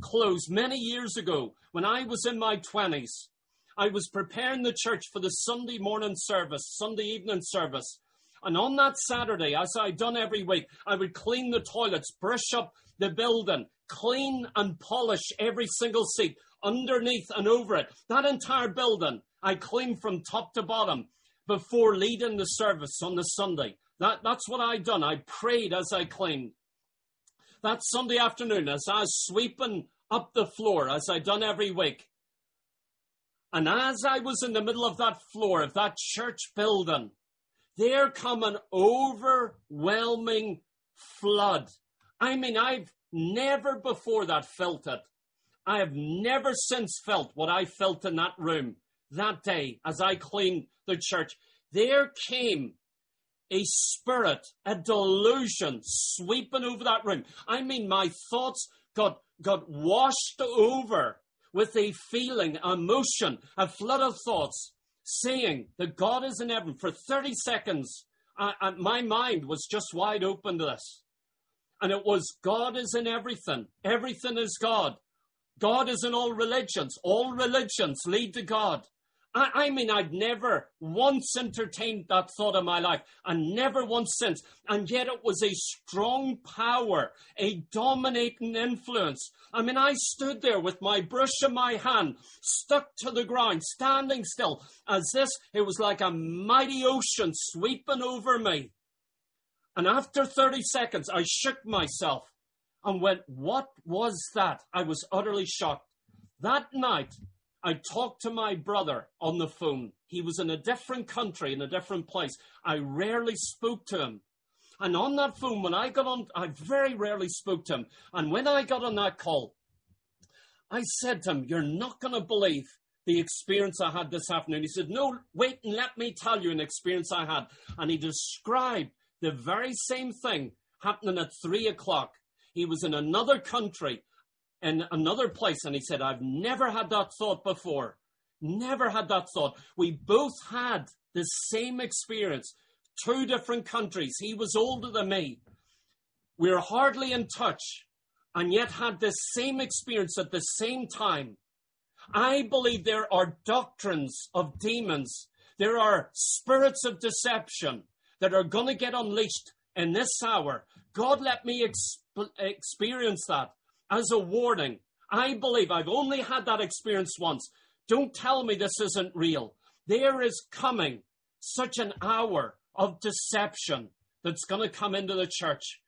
closed many years ago when I was in my 20s. I was preparing the church for the Sunday morning service, Sunday evening service. And on that Saturday, as I'd done every week, I would clean the toilets, brush up the building, clean and polish every single seat underneath and over it. That entire building, I cleaned from top to bottom before leading the service on the Sunday. That's what I'd done. I prayed as I cleaned. That Sunday afternoon, as I was sweeping up the floor, as I'd done every week, and as I was in the middle of that floor of that church building, there come an overwhelming flood. I mean, I've never before that felt it. I have never since felt what I felt in that room that day as I cleaned the church. There came a spirit, a delusion sweeping over that room. I mean, my thoughts got washed over with a feeling, emotion, a flood of thoughts, saying that God is in heaven. For 30 seconds, my mind was just wide open to this. And it was, God is in everything. Everything is God. God is in all religions. All religions lead to God. I mean, I'd never once entertained that thought in my life, and never once since. And yet it was a strong power, a dominating influence. I mean, I stood there with my brush in my hand, stuck to the ground, standing still, as it was like a mighty ocean sweeping over me. And after 30 seconds, I shook myself and went, what was that? I was utterly shocked. That night, I talked to my brother on the phone. He was in a different country, in a different place. I rarely spoke to him. And on that phone, when I got on, I very rarely spoke to him. And when I got on that call, I said to him, you're not going to believe the experience I had this afternoon. He said, no, wait and let me tell you an experience I had. And he described the very same thing happening at 3 o'clock. He was in another country, in another place, and he said, I've never had that thought before. Never had that thought. We both had the same experience. 2 different countries. He was older than me. We were hardly in touch, and yet had the same experience at the same time. I believe there are doctrines of demons. There are spirits of deception that are going to get unleashed in this hour. God, let me experience that as a warning. I believe I've only had that experience once. Don't tell me this isn't real. There is coming such an hour of deception that's going to come into the church.